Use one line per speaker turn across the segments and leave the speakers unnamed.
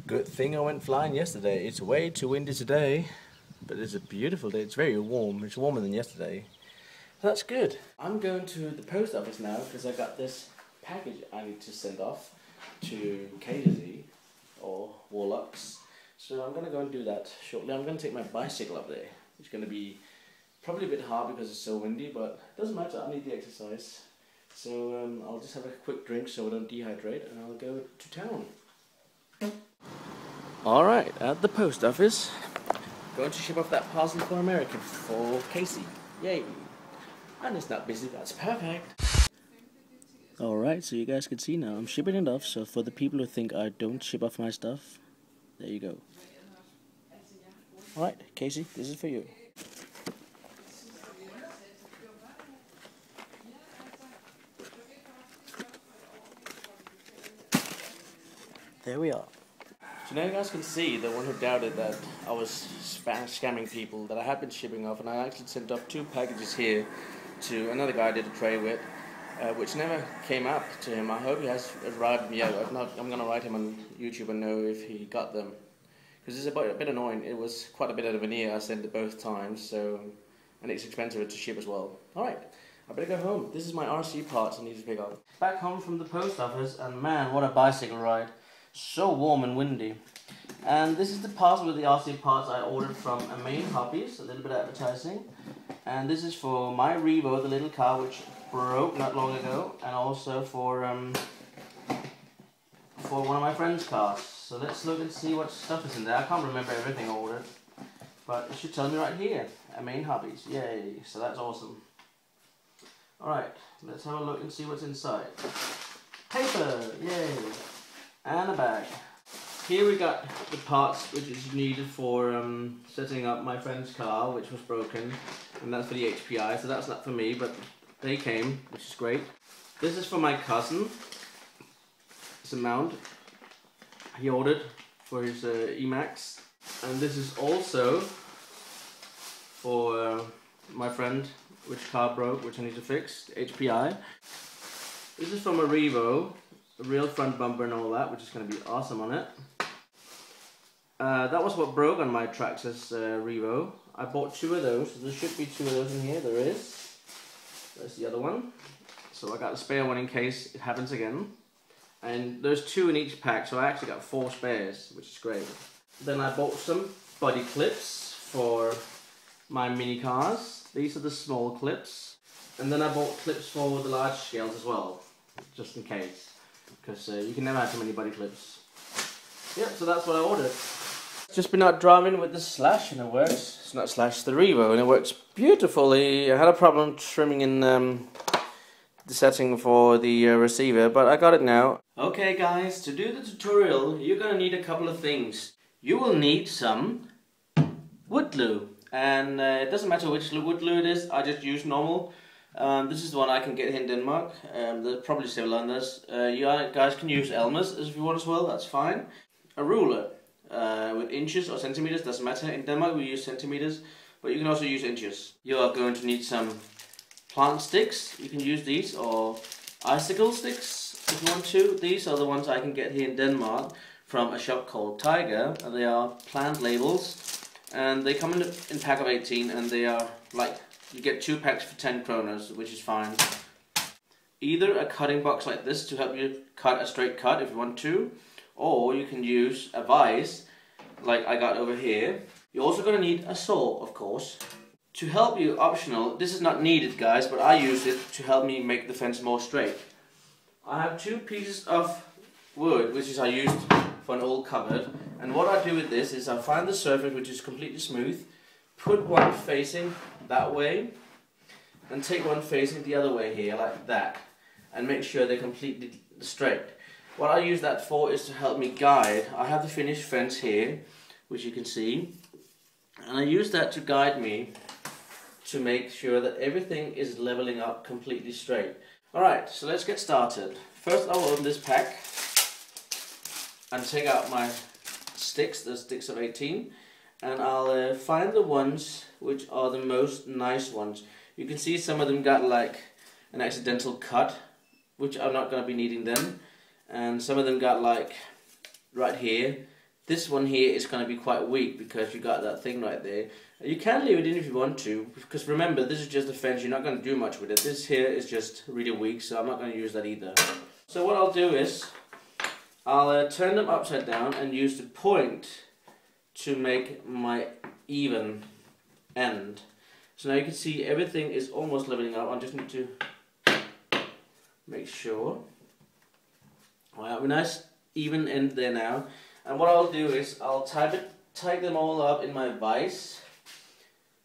Good thing I went flying yesterday. It's way too windy today, but it's a beautiful day. It's very warm. It's warmer than yesterday. So that's good. I'm going to the post office now because I got this package I need to send off to iZilly or Warlocks. So I'm going to go and do that shortly. I'm going to take my bicycle up there. It's going to be probably a bit hard because it's so windy, but it doesn't matter. I need the exercise. So I'll just have a quick drink so I don't dehydrate, and I'll go to town. Alright, at the post office, going to ship off that parcel for American for Casey. Yay! And it's not busy, that's perfect. Alright, so you guys can see now, I'm shipping it off, so for the people who think I don't ship off my stuff, there you go. Alright, Casey, this is for you. There we are. So now you guys can see, the one who doubted that I was scamming people, that I have been shipping off, and I actually sent off 2 packages here to another guy I did a trade with, which never came up to him. I hope he has arrived yet. If not, I'm going to write him on YouTube and know if he got them. Because it's a bit annoying. It was quite a bit of a veneer I sent it both times, so, and it's expensive to ship as well. Alright, I better go home. This is my RC parts I need to pick up. Back home from the post office, and man, what a bicycle ride. So warm and windy. And this is the parcel with the RC parts I ordered from Main Hobbies, a little bit of advertising. And this is for my Revo, the little car which broke not long ago, and also for one of my friend's cars. So let's look and see what stuff is in there. I can't remember everything I ordered, but it should tell me right here, Main Hobbies. Yay, so that's awesome. Alright, let's have a look and see what's inside. Paper, yay! And a bag. Here we got the parts which is needed for setting up my friend's car, which was broken, and that's for the HPI, so that's not for me, but they came, which is great. This is for my cousin. It's a mount he ordered for his Emax, and this is also for my friend, which car broke, which I need to fix, the HPI. This is from a Revo. A real front bumper and all that, which is going to be awesome on it. That was what broke on my Traxxas Revo. I bought 2 of those, so there should be 2 of those in here. There is. There's the other one. So I got a spare one in case it happens again. And there's 2 in each pack, so I actually got 4 spares, which is great. Then I bought some body clips for my mini cars. These are the small clips. And then I bought clips for the large scales as well, just in case. Because you can never have too many body clips. Yeah, so that's what I ordered. Just been out driving with the Slash and it works. It's not Slash, the Revo, and it works beautifully. I had a problem trimming in the setting for the receiver, but I got it now. Okay guys, to do the tutorial, you're going to need a couple of things. You will need some wood glue. And it doesn't matter which wood glue it is, I just use normal. This is the one I can get here in Denmark. There's probably several others. You guys can use Elmer's if you want as well, that's fine. A ruler with inches or centimeters, doesn't matter. In Denmark we use centimeters, but you can also use inches. You are going to need some plant sticks. You can use these, or icicle sticks if you want to. These are the ones I can get here in Denmark from a shop called Tiger. And they are plant labels, and they come in a pack of 18, and they are like, you get 2 packs for 10 kroners, which is fine. Either a cutting box like this to help you cut a straight cut if you want to, or you can use a vise like I got over here. You're also going to need a saw, of course. To help you, optional, this is not needed guys, but I use it to help me make the fence more straight. I have 2 pieces of wood, which is I used for an old cupboard, and what I do with this is I find the surface which is completely smooth, put one facing that way, and take one facing the other way here, like that, and make sure they're completely straight. What I use that for is to help me guide. I have the finished fence here, which you can see, and I use that to guide me to make sure that everything is leveling up completely straight. Alright, so let's get started. First I'll open this pack and take out my sticks, the sticks of 18, and I'll find the ones which are the most nice ones. You can see some of them got like an accidental cut, which I'm not going to be needing then, and some of them got like right here This one here is going to be quite weak because you got that thing right there. You can leave it in if you want to, because remember, this is just a fence, you're not going to do much with it. This here is just really weak, so I'm not going to use that either. So what I'll do is, I'll turn them upside down and use the point to make my even end. So now you can see everything is almost leveling out. I just need to make sure. I have a nice even end there now. And what I'll do is I'll tie them all up in my vise,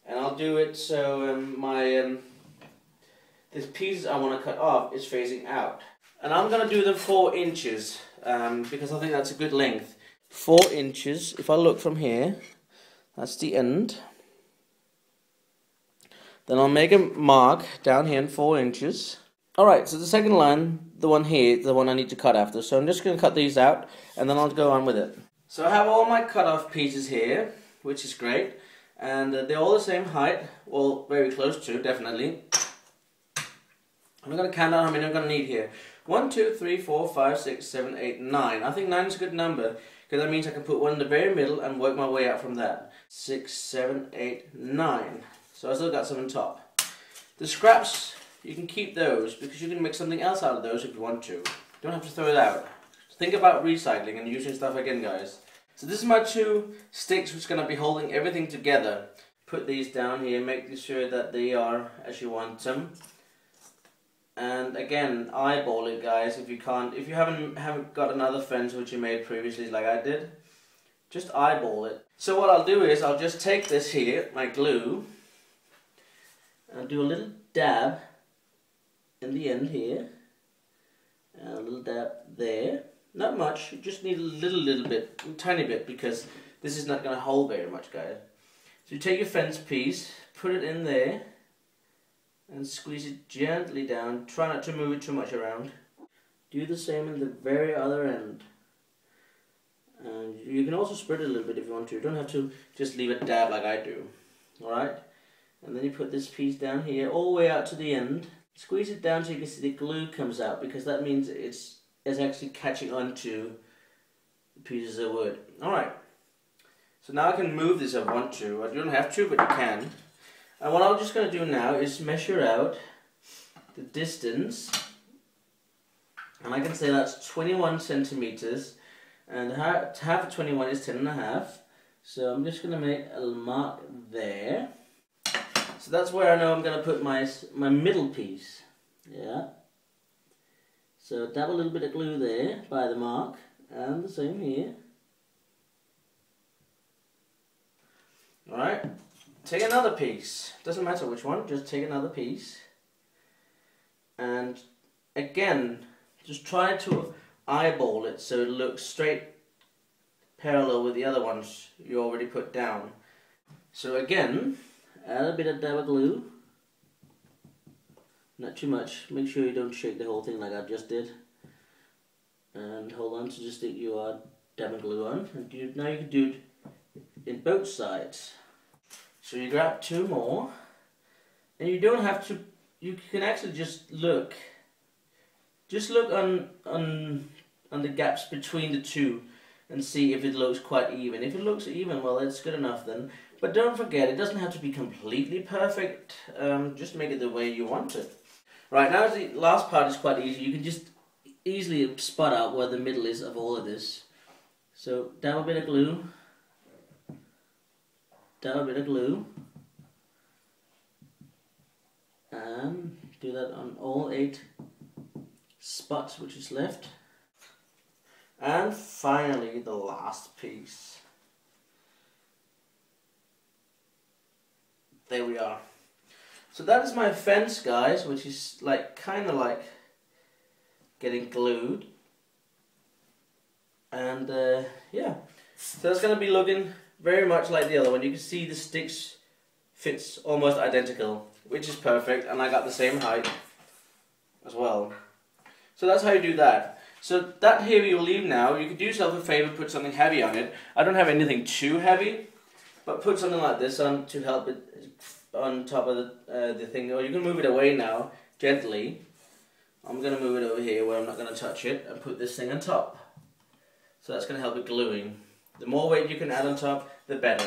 and I'll do it so this piece I want to cut off is facing out. And I'm going to do them 4 inches because I think that's a good length. 4 inches, if I look from here, that's the end. Then I'll make a mark down here in 4 inches. Alright, so the second line, the one here, the one I need to cut after. So I'm just going to cut these out and then I'll go on with it. So I have all my cut off pieces here, which is great. And they're all the same height, well, very close to, definitely. I'm going to count out how many I'm going to need here. 1, 2, 3, 4, 5, 6, 7, 8, 9. I think 9 is a good number, because that means I can put one in the very middle and work my way out from that. 6, 7, 8, 9. So I still got some on top. The scraps, you can keep those, because you can make something else out of those if you want to. You don't have to throw it out. Think about recycling and using stuff again, guys. So this is my 2 sticks which are going to be holding everything together. Put these down here, make sure that they are as you want them. And again, eyeball it, guys, if you can't. If you haven't got another fence which you made previously like I did, just eyeball it. So what I'll do is I'll just take this here, my glue, and I'll do a little dab in the end here, and a little dab there. Not much, you just need a little bit, a tiny bit, because this is not going to hold very much, guys. So you take your fence piece, put it in there, and squeeze it gently down. Try not to move it too much around. Do the same in the very other end. And you can also spread it a little bit if you want to. You don't have to just leave it dab like I do. Alright? And then you put this piece down here, all the way out to the end. Squeeze it down so you can see the glue comes out, because that means it's actually catching onto the pieces of wood. Alright, so now I can move this if I want to. I don't have to, but you can. And what I'm just going to do now is measure out the distance. And I can say that's 21 centimeters. And half of 21 is 10.5. So I'm just going to make a mark there. So that's where I know I'm going to put my middle piece. Yeah. So dab a little bit of glue there by the mark, and the same here. Alright, take another piece, doesn't matter which one, just take another piece. And again, just try to eyeball it so it looks straight parallel with the other ones you already put down. So again, add a bit of dab of glue. Not too much. Make sure you don't shake the whole thing like I just did. And hold on to the stick you are dabbing glue on. And now you can do it in both sides. So you grab 2 more. And you don't have to, you can actually just look. Just look on the gaps between the 2 and see if it looks quite even. If it looks even, well, that's good enough then. But don't forget, it doesn't have to be completely perfect. Just make it the way you want it. Right, now the last part is quite easy. You can just easily spot out where the middle is of all of this. So dab a bit of glue. Dab a bit of glue. And do that on all 8 spots which is left. And finally the last piece. There we are. So that is my fence, guys, which is like kind of like getting glued. And yeah, so that's going to be looking very much like the other one. You can see the sticks fits almost identical, which is perfect, and I got the same height as well. So that's how you do that. So that here you'll leave now. You could do yourself a favor, put something heavy on it. I don't have anything too heavy, but put something like this on to help it on top of the thing. Or you can move it away now, gently. I'm going to move it over here where I'm not going to touch it, and put this thing on top. So that's going to help it gluing. The more weight you can add on top, the better.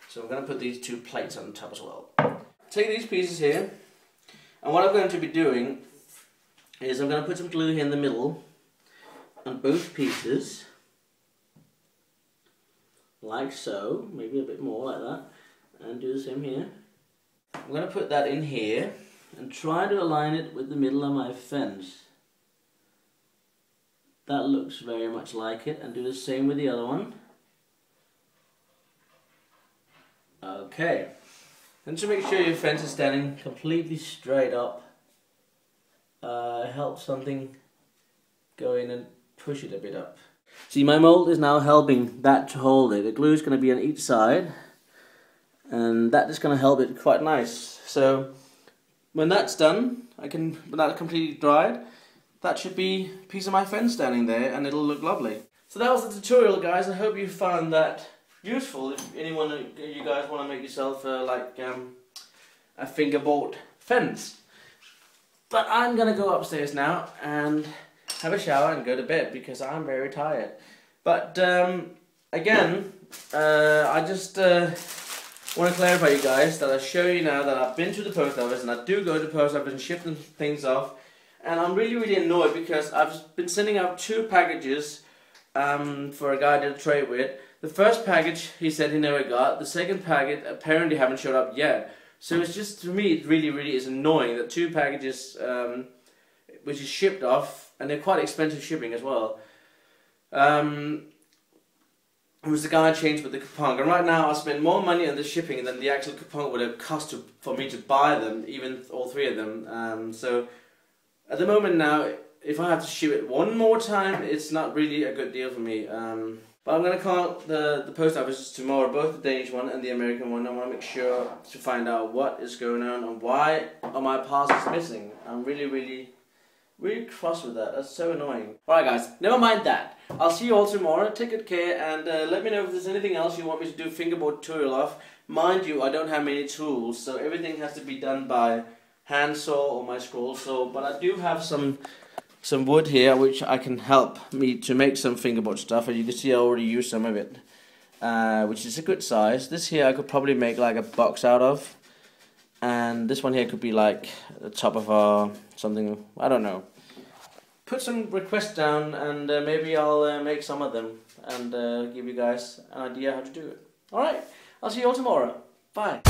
So I'm going to put these 2 plates on top as well. Take these pieces here, and what I'm going to be doing is I'm going to put some glue here in the middle on both pieces, like so, maybe a bit more like that, and do the same here. I'm going to put that in here and try to align it with the middle of my fence. That looks very much like it, and do the same with the other one. Okay, and to make sure your fence is standing completely straight up, help something go in and push it a bit up. See, my mold is now helping that to hold it. The glue is going to be on each side, and that is going to help it quite nice. So when that's done, when that's completely dried, that should be a piece of my fence standing there, and it'll look lovely. So that was the tutorial, guys. I hope you found that useful. If anyone you guys want to make yourself a fingerboard fence. But I'm gonna go upstairs now and have a shower and go to bed because I'm very tired. But again, I just want to clarify, you guys, that I show you now that I've been to the post office, and I do go to the post office and ship them things off, and I'm really annoyed because I've been sending out 2 packages for a guy to trade with. The first package he said he never got. The second packet apparently haven't showed up yet. So it's just, to me, it really is annoying that 2 packages which is shipped off, and they're quite expensive shipping as well. It was the guy changed with the coupon, and right now I spend more money on the shipping than the actual coupon would have cost for me to buy them, even all 3 of them. So at the moment now, if I have to ship it one more time, it's not really a good deal for me. But I'm going to call the post office tomorrow, both the Danish one and the American one. I want to make sure to find out what is going on and why are my parcels missing. I'm really cross with that. That's so annoying. Alright guys, never mind that. I'll see you all tomorrow. Take good care, and let me know if there's anything else you want me to do fingerboard tutorial of. Mind you, I don't have many tools, so everything has to be done by hand saw or my scroll saw. But I do have some wood here which I can help me to make some fingerboard stuff, and you can see I already used some of it, which is a good size. This here I could probably make like a box out of, and this one here could be like the top of something, I don't know. Put some requests down, and maybe I'll make some of them and give you guys an idea how to do it. Alright, I'll see you all tomorrow. Bye.